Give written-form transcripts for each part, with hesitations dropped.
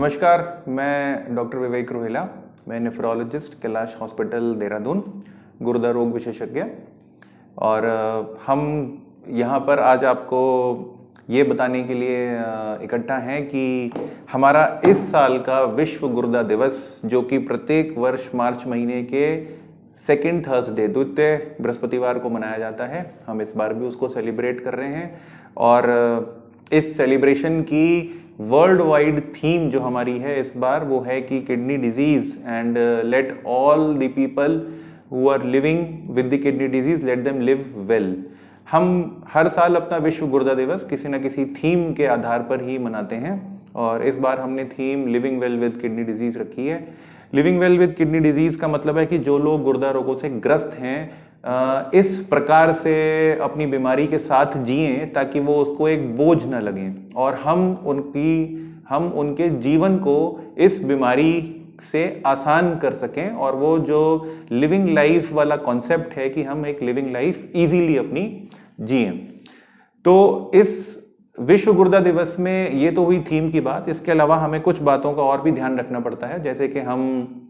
नमस्कार, मैं डॉक्टर विवेक रुहेला। मैं नेफ्रोलॉजिस्ट कैलाश हॉस्पिटल देहरादून, गुर्दा रोग विशेषज्ञ। और हम यहाँ पर आज आपको ये बताने के लिए इकट्ठा हैं कि हमारा इस साल का विश्व गुर्दा दिवस, जो कि प्रत्येक वर्ष मार्च महीने के सेकेंड थर्सडे, द्वितीय बृहस्पतिवार को मनाया जाता है, हम इस बार भी उसको सेलिब्रेट कर रहे हैं। और इस सेलिब्रेशन की वर्ल्ड वाइड थीम जो हमारी है इस बार, वो है कि kidney disease and let all the people who are living with the kidney disease let them live well. हम हर साल अपना विश्व गुर्दा दिवस किसी न किसी थीम के आधार पर ही मनाते हैं, और इस बार हमने theme living well with kidney disease रखी है। Living well with kidney disease का मतलब है कि जो लोग गुर्दा रोगों से ग्रस्त हैं इस प्रकार से अपनी बीमारी के साथ जिएं ताकि वो उसको एक बोझ न लगे, और हम उनके जीवन को इस बीमारी से आसान कर सकें। और वो जो लिविंग लाइफ वाला कॉन्सेप्ट है कि हम एक लिविंग लाइफ इजीली अपनी जिएं। तो इस विश्व गुर्दा दिवस में ये तो हुई थीम की बात। इसके अलावा हमें कुछ बातों का और भी ध्यान रखना पड़ता है, जैसे कि हम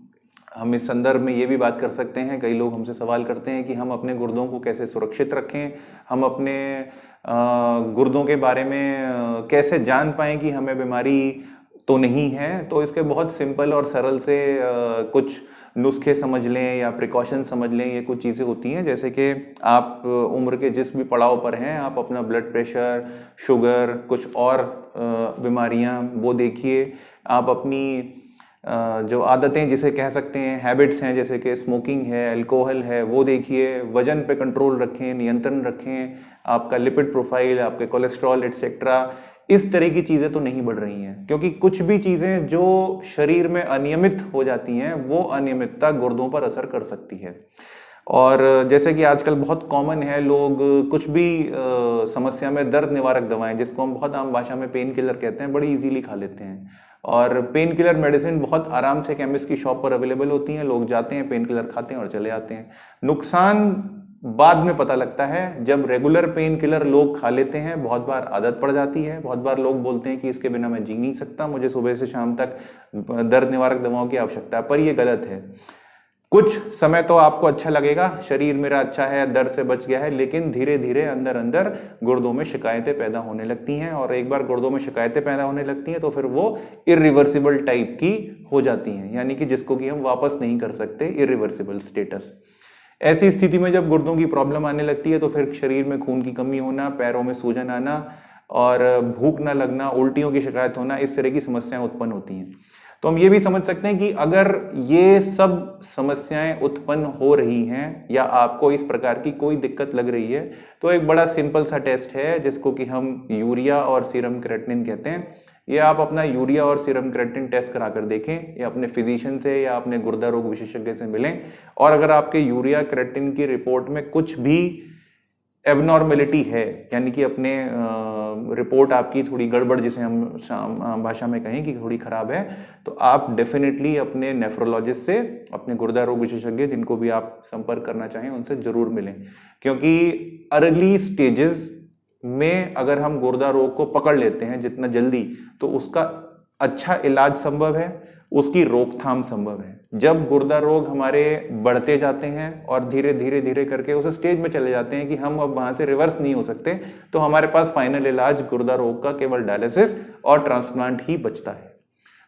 इस संदर्भ में ये भी बात कर सकते हैं, कई लोग हमसे सवाल करते हैं कि हम अपने गुर्दों को कैसे सुरक्षित रखें, हम अपने गुर्दों के बारे में कैसे जान पाएं कि हमें बीमारी तो नहीं है। तो इसके बहुत सिंपल और सरल से कुछ नुस्खे समझ लें या प्रिकॉशन समझ लें। ये कुछ चीज़ें होती हैं, जैसे कि आप उम्र के जिस भी पड़ाव पर हैं, आप अपना ब्लड प्रेशर, शुगर, कुछ और बीमारियां वो देखिए। आप अपनी जो आदतें जिसे कह सकते हैं, हैबिट्स हैं, जैसे कि स्मोकिंग है, अल्कोहल है, वो देखिए। वजन पे कंट्रोल रखें, नियंत्रण रखें। आपका लिपिड प्रोफाइल, आपके कोलेस्ट्रॉल एटसेट्रा, इस तरह की चीज़ें तो नहीं बढ़ रही हैं, क्योंकि कुछ भी चीज़ें जो शरीर में अनियमित हो जाती हैं वो अनियमितता गुर्दों पर असर कर सकती है। और जैसे कि आजकल बहुत कॉमन है, लोग कुछ भी समस्या में दर्द निवारक दवाएं, जिसको हम बहुत आम भाषा में पेन किलर कहते हैं, बड़ी इजीली खा लेते हैं। और पेन किलर मेडिसिन बहुत आराम से केमिस्ट की शॉप पर अवेलेबल होती हैं, लोग जाते हैं, पेन किलर खाते हैं और चले आते हैं। नुकसान बाद में पता लगता है, जब रेगुलर पेन किलर लोग खा लेते हैं, बहुत बार आदत पड़ जाती है। बहुत बार लोग बोलते हैं कि इसके बिना मैं जी नहीं सकता, मुझे सुबह से शाम तक दर्द निवारक दवाओं की आवश्यकता है, पर यह गलत है। कुछ समय तो आपको अच्छा लगेगा, शरीर मेरा अच्छा है, दर्द से बच गया है, लेकिन धीरे धीरे अंदर अंदर गुर्दों में शिकायतें पैदा होने लगती हैं, और एक बार गुर्दों में शिकायतें पैदा होने लगती हैं तो फिर वो इरिवर्सिबल टाइप की हो जाती हैं, यानी कि जिसको कि हम वापस नहीं कर सकते, इरिवर्सिबल स्टेटस। ऐसी स्थिति में जब गुर्दों की प्रॉब्लम आने लगती है तो फिर शरीर में खून की कमी होना, पैरों में सूजन आना और भूख न लगना, उल्टियों की शिकायत होना, इस तरह की समस्याएं उत्पन्न होती हैं। तो हम ये भी समझ सकते हैं कि अगर ये सब समस्याएं उत्पन्न हो रही हैं या आपको इस प्रकार की कोई दिक्कत लग रही है, तो एक बड़ा सिंपल सा टेस्ट है जिसको कि हम यूरिया और सीरम क्रेटिनिन कहते हैं। ये आप अपना यूरिया और सीरम क्रेटिनिन टेस्ट करा कर देखें, या अपने फिजिशियन से या अपने गुर्दा रोग विशेषज्ञ से मिलें। और अगर आपके यूरिया क्रेटिनिन की रिपोर्ट में कुछ भी एबनॉर्मेलिटी है, यानी कि अपने रिपोर्ट आपकी थोड़ी गड़बड़, जिसे हम भाषा में कहें कि थोड़ी खराब है, तो आप डेफिनेटली अपने नेफ्रोलॉजिस्ट से, अपने गुर्दा रोग विशेषज्ञ जिनको भी आप संपर्क करना चाहें, उनसे जरूर मिलें। क्योंकि अर्ली स्टेजेस में अगर हम गुर्दा रोग को पकड़ लेते हैं जितना जल्दी, तो उसका अच्छा इलाज संभव है, उसकी रोकथाम संभव है। जब गुर्दा रोग हमारे बढ़ते जाते हैं और धीरे धीरे धीरे करके उस स्टेज में चले जाते हैं कि हम अब वहां से रिवर्स नहीं हो सकते, तो हमारे पास फाइनल इलाज गुर्दा रोग का केवल डायलिसिस और ट्रांसप्लांट ही बचता है।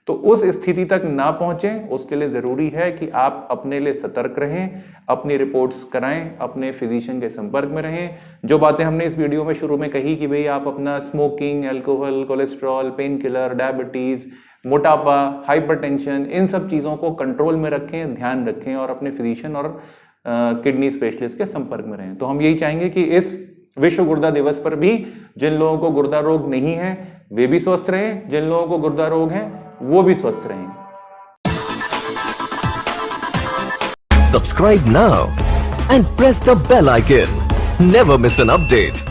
तो उस स्थिति तक ना पहुंचें, उसके लिए जरूरी है कि आप अपने लिए सतर्क रहें, अपनी रिपोर्ट्स कराएं, अपने फिजिशियन के संपर्क में रहें। जो बातें हमने इस वीडियो में शुरू में कही कि भाई आप अपना smoking, alcohol, cholesterol, pain killer, diabetes, मोटापा, हाइपरटेंशन, इन सब चीजों को कंट्रोल में रखें, ध्यान रखें, और अपने फिजिशियन और किडनी स्पेशलिस्ट के संपर्क में रहें। तो हम यही चाहेंगे कि इस विश्व गुर्दा दिवस पर भी जिन लोगों को गुर्दा रोग नहीं है वे भी स्वस्थ रहें, जिन लोगों को गुर्दा रोग है वो भी स्वस्थ रहें। Subscribe now and press the bell icon. Never miss an update.